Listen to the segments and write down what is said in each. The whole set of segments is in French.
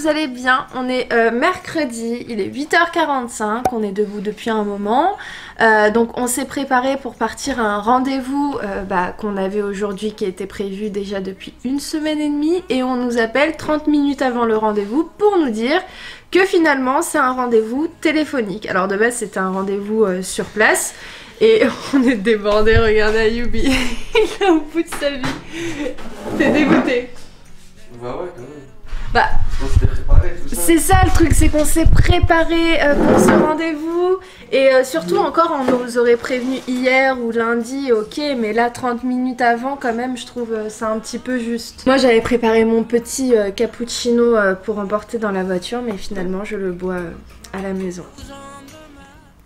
vous allez bien. On est mercredi, il est 8h45, on est debout depuis un moment. Donc on s'est préparé pour partir à un rendez-vous qu'on avait aujourd'hui qui était prévu déjà depuis une semaine et demie. Et on nous appelle 30 minutes avant le rendez-vous pour nous dire que finalement c'est un rendez-vous téléphonique. Alors de base c'était un rendez-vous sur place. Et on est débordé, regardez Ayoubi, il est au bout de sa vie. T'es dégoûté? Bah ouais, quand même. Bah, on s'était préparé tout ça. C'est ça le truc, c'est qu'on s'est préparé pour ce rendez-vous. Et surtout encore, on nous aurait prévenu hier ou lundi, ok, mais là 30 minutes avant quand même, je trouve c'est un petit peu juste. Moi j'avais préparé mon petit cappuccino pour emporter dans la voiture, mais finalement je le bois à la maison.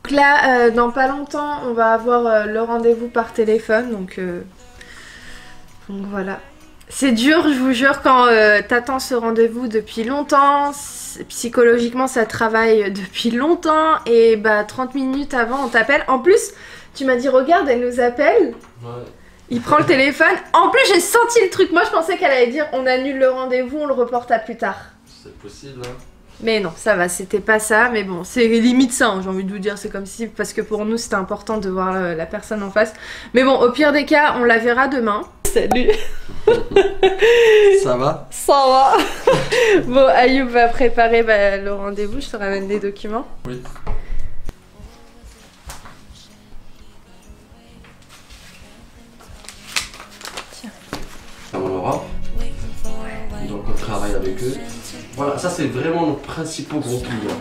Donc là, dans pas longtemps, on va avoir le rendez-vous par téléphone, donc voilà. C'est dur, je vous jure, quand t'attends ce rendez-vous depuis longtemps, psychologiquement ça travaille depuis longtemps, et bah 30 minutes avant on t'appelle. En plus, tu m'as dit regarde, elle nous appelle, ouais. Il prend le téléphone, en plus j'ai senti le truc, moi je pensais qu'elle allait dire on annule le rendez-vous, on le reporte à plus tard. C'est possible hein. Mais non, ça va, c'était pas ça, mais bon, c'est limite ça, hein, j'ai envie de vous dire, c'est comme si, parce que pour nous c'était important de voir la personne en face. Mais bon, au pire des cas, on la verra demain. Salut. Ça va? Ça va. Bon, Ayoub va préparer le rendez-vous, je te ramène les documents. Oui. Tiens. On l'aura. Donc on travaille avec eux. Voilà, ça c'est vraiment nos principaux gros clients.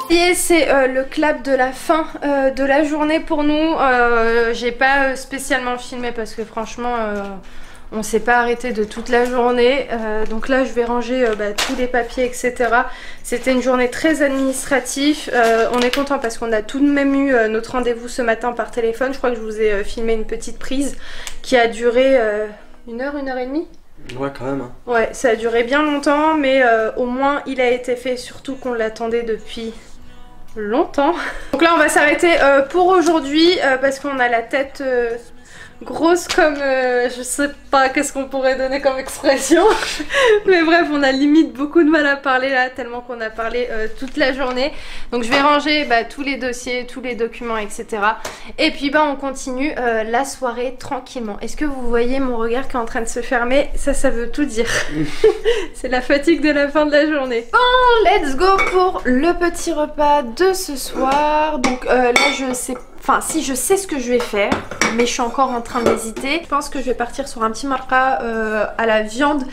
Et c'est le clap de la fin de la journée pour nous. J'ai pas spécialement filmé parce que franchement on s'est pas arrêté de toute la journée. Donc là je vais ranger tous les papiers etc. C'était une journée très administrative. On est content parce qu'on a tout de même eu notre rendez-vous ce matin par téléphone. Je crois que je vous ai filmé une petite prise qui a duré 1 heure, 1 heure et demie. Ouais quand même hein. Ouais, ça a duré bien longtemps mais au moins il a été fait, surtout qu'on l'attendait depuis longtemps. Donc là on va s'arrêter pour aujourd'hui parce qu'on a la tête grosse comme je sais pas qu'est-ce qu'on pourrait donner comme expression mais bref on a limite beaucoup de mal à parler là tellement qu'on a parlé toute la journée. Donc je vais ranger tous les dossiers, tous les documents etc. Et puis on continue la soirée tranquillement. Est-ce que vous voyez mon regard qui est en train de se fermer? Ça veut tout dire. C'est la fatigue de la fin de la journée. Bon, let's go pour le petit repas de ce soir. Donc là je sais pas. Enfin, si je sais ce que je vais faire, mais je suis encore en train d'hésiter. Je pense que je vais partir sur un petit marra à la viande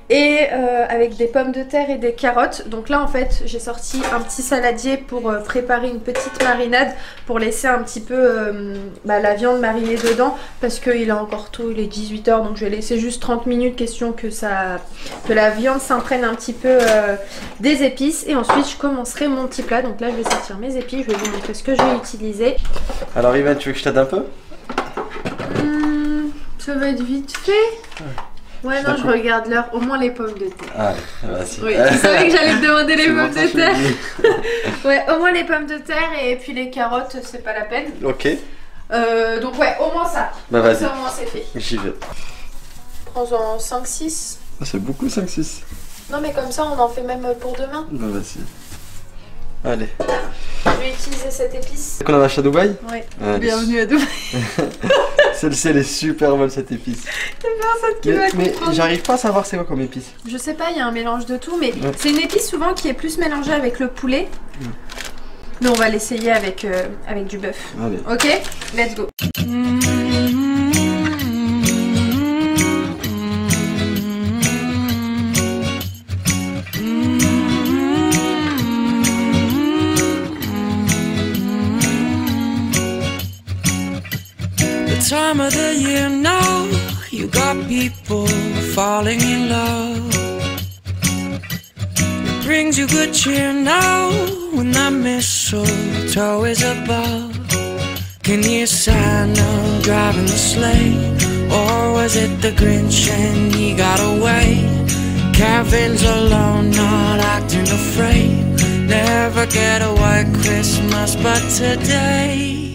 et avec des pommes de terre et des carottes. Donc là en fait j'ai sorti un petit saladier pour préparer une petite marinade pour laisser un petit peu la viande marinée dedans parce qu'il est encore tôt, il est 18 h donc je vais laisser juste 30 minutes, question que la viande s'imprègne un petit peu des épices et ensuite je commencerai mon petit plat. Donc là je vais sortir mes épices, je vais vous montrer ce que je vais utiliser. Alors Ivan, tu veux que je t'aide un peu? Ça va être vite fait. Ouais, non, je regarde l'heure, au moins les pommes de terre. Ah, vas-y. Oui, tu savais que j'allais te demander les pommes de terre. Ouais, au moins les pommes de terre et puis les carottes, c'est pas la peine. Ok. Donc ouais, au moins ça. Bah vas-y. Ça au moins c'est fait. J'y vais. Prends-en 5-6. C'est beaucoup 5-6. Non mais comme ça on en fait même pour demain. Bah vas-y. Allez. Je vais utiliser cette épice. Qu'on en a acheté à Dubaï? Ouais. Allez. Bienvenue à Dubaï. Celle-ci elle est super bonne cette épice. Il y a personne qui va comprendre. Mais j'arrive pas à savoir c'est quoi comme épice. Je sais pas, il y a un mélange de tout, mais c'est une épice souvent qui est plus mélangée avec le poulet. Mais on va l'essayer avec du bœuf. Allez. Ok, let's go. Time of the year now, you got people falling in love. It brings you good cheer now when that mistletoe is above. Can you sign now driving the sleigh? Or was it the Grinch and he got away? Kevin's alone, not acting afraid. Never get a white Christmas, but today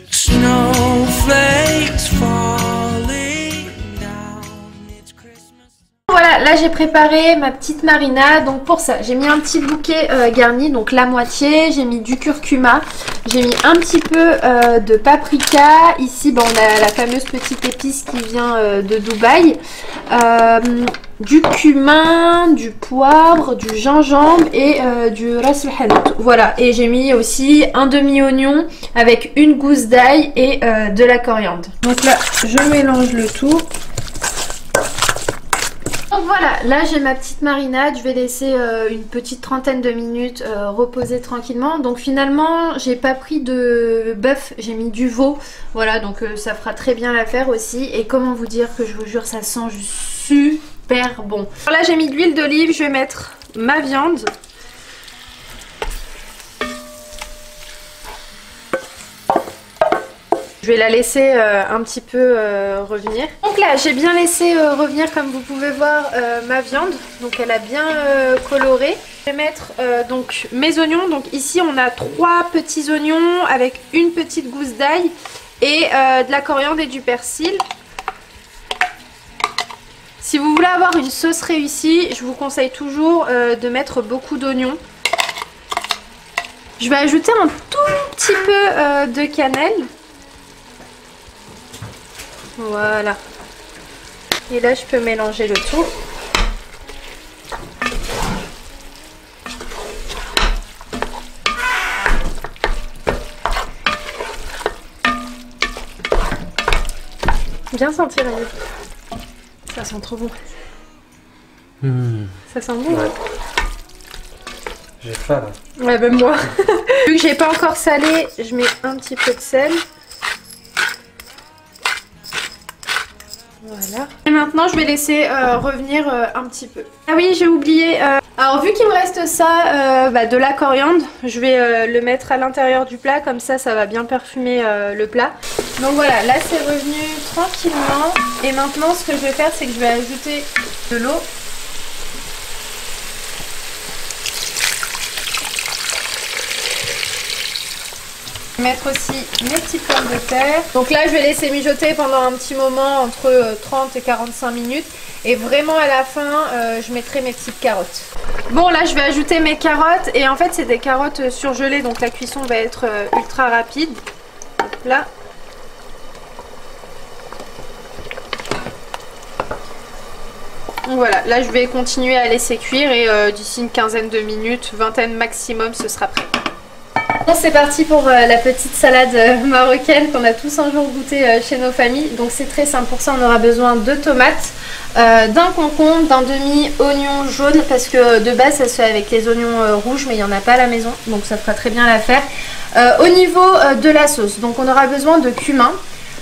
snowflakes falling down. It's Christmas. Voilà, là j'ai préparé ma petite marinade. Donc pour ça, j'ai mis un petit bouquet garni, donc la moitié. J'ai mis du curcuma. J'ai mis un petit peu de paprika. Ici, on a la fameuse petite épice qui vient de Dubaï. Du cumin, du poivre, du gingembre et du ras el hanout. Voilà, et j'ai mis aussi un demi-oignon avec une gousse d'ail et de la coriandre. Donc là, je mélange le tout. Donc voilà, là j'ai ma petite marinade, je vais laisser une petite trentaine de minutes reposer tranquillement. Donc finalement j'ai pas pris de bœuf, j'ai mis du veau. Voilà, donc ça fera très bien l'affaire aussi. Et comment vous dire que je vous jure ça sent super bon. Alors là j'ai mis de l'huile d'olive, je vais mettre ma viande. Je vais la laisser un petit peu revenir. Donc là, j'ai bien laissé revenir, comme vous pouvez voir, ma viande. Donc elle a bien coloré. Je vais mettre donc mes oignons. Donc ici, on a 3 petits oignons avec une petite gousse d'ail et de la coriandre et du persil. Si vous voulez avoir une sauce réussie, je vous conseille toujours de mettre beaucoup d'oignons. Je vais ajouter un tout petit peu de cannelle. Voilà. Et là, je peux mélanger le tout. Bien sentir, ça sent trop bon. Ça sent bon. Ouais. J'ai faim là. Ouais, même moi. Vu que j'ai pas encore salé, je mets un petit peu de sel. Voilà. Et maintenant je vais laisser revenir un petit peu. Ah oui, j'ai oublié. Alors vu qu'il me reste ça, de la coriandre, je vais le mettre à l'intérieur du plat. Comme ça, ça va bien parfumer le plat. Donc voilà, là c'est revenu tranquillement. Et maintenant ce que je vais faire, c'est que je vais ajouter de l'eau. Mettre aussi mes petites pommes de terre. Donc là je vais laisser mijoter pendant un petit moment, entre 30 et 45 minutes. Et vraiment à la fin je mettrai mes petites carottes. Bon là je vais ajouter mes carottes. Et en fait c'est des carottes surgelées, donc la cuisson va être ultra rapide. Hop là. Donc voilà, là je vais continuer à laisser cuire. Et d'ici une quinzaine de minutes, vingtaine maximum, ce sera prêt. Bon, c'est parti pour la petite salade marocaine qu'on a tous un jour goûté chez nos familles. Donc c'est très simple, pour ça on aura besoin de tomates, d'un concombre, d'un demi-oignon jaune, parce que de base ça se fait avec les oignons rouges, mais il n'y en a pas à la maison, donc ça fera très bien l'affaire. Au niveau de la sauce, donc on aura besoin de cumin,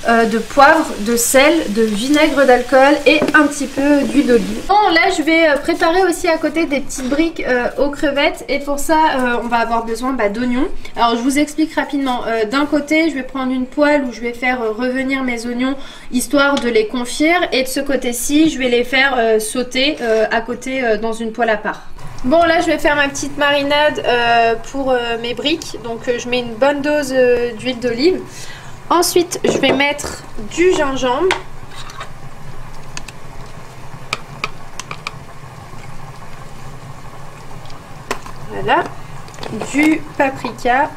de poivre, de sel, de vinaigre d'alcool et un petit peu d'huile d'olive. Bon, là je vais préparer aussi à côté des petites briques aux crevettes, et pour ça on va avoir besoin d'oignons. Alors je vous explique rapidement. D'un côté je vais prendre une poêle où je vais faire revenir mes oignons histoire de les confire, et de ce côté-ci je vais les faire sauter à côté dans une poêle à part. Bon là je vais faire ma petite marinade pour mes briques. Donc je mets une bonne dose d'huile d'olive. Ensuite, je vais mettre du gingembre. Voilà. Du paprika.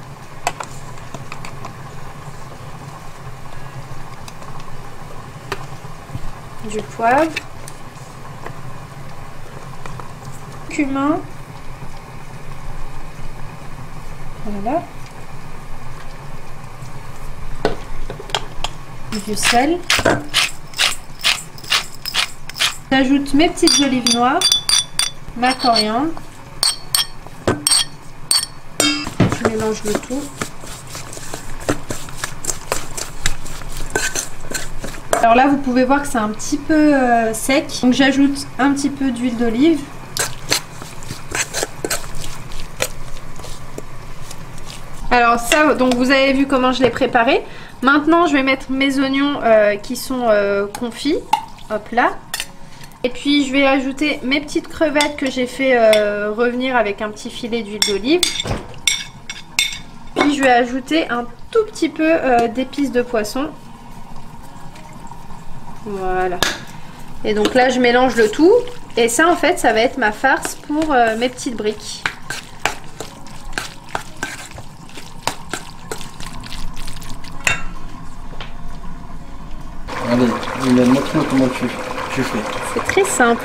Du poivre. Cumin. Voilà. Du sel. J'ajoute mes petites olives noires, ma coriandre. Je mélange le tout. Alors là vous pouvez voir que c'est un petit peu sec, donc j'ajoute un petit peu d'huile d'olive. Alors ça, donc vous avez vu comment je l'ai préparé. Maintenant je vais mettre mes oignons qui sont confits. Hop là. Et puis je vais ajouter mes petites crevettes que j'ai fait revenir avec un petit filet d'huile d'olive. Puis je vais ajouter un tout petit peu d'épices de poisson. Voilà. Et donc là je mélange le tout. Et ça en fait ça va être ma farce pour mes petites briques. Allez, montre-moi comment tu fais. C'est très simple.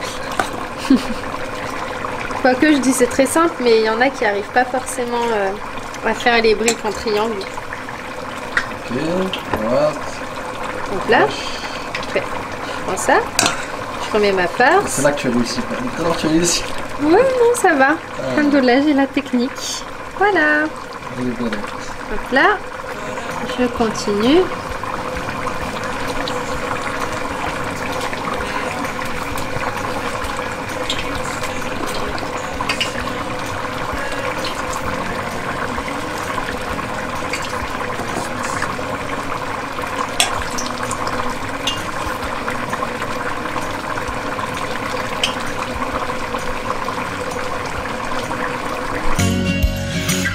Quoique je dis c'est très simple, mais il y en a qui n'arrivent pas forcément à faire les briques en triangle. Ok, voilà. Donc là, je prends ça, je remets ma farce. C'est là que tu as réussi. Alors tu as réussi. Ouais, non, ça va. Alhamdoulilah, j'ai la technique. Voilà. Hop là, je continue.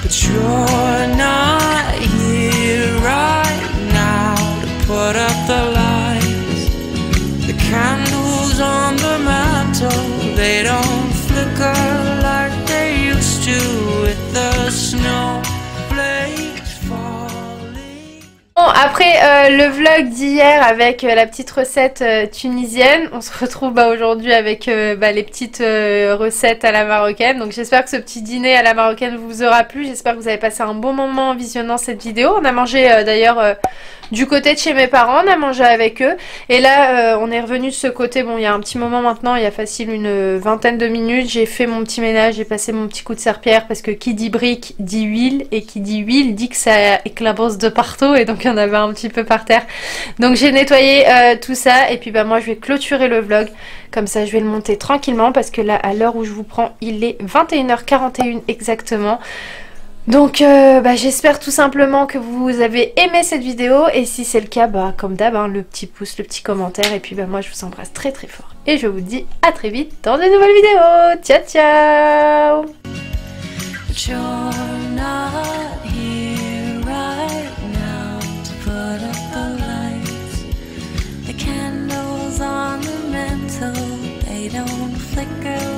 But you're not here right now to put up the lights. The candles on the mantle, they don't flicker like they used to with the snowflakes falling. Bon, après le vlog d'hier avec la petite recette tunisienne, on se retrouve aujourd'hui avec les petites recettes à la marocaine. Donc j'espère que ce petit dîner à la marocaine vous aura plu. J'espère que vous avez passé un bon moment en visionnant cette vidéo. On a mangé d'ailleurs du côté de chez mes parents, on a mangé avec eux. Et là on est revenu de ce côté, bon il y a un petit moment maintenant, il y a facile une vingtaine de minutes. J'ai fait mon petit ménage, j'ai passé mon petit coup de serpillère parce que qui dit brique dit huile. Et qui dit huile dit que ça éclabousse de partout. Et donc il y en avait un petit peu par terre. Donc j'ai nettoyé tout ça. Et puis moi je vais clôturer le vlog. Comme ça je vais le monter tranquillement. Parce que là à l'heure où je vous prends il est 21h41 exactement. Donc j'espère tout simplement que vous avez aimé cette vidéo. Et si c'est le cas, comme d'hab, le petit pouce, le petit commentaire. Et puis moi je vous embrasse très très fort. Et je vous dis à très vite dans de nouvelles vidéos. Ciao ciao. On the mantle, they don't flicker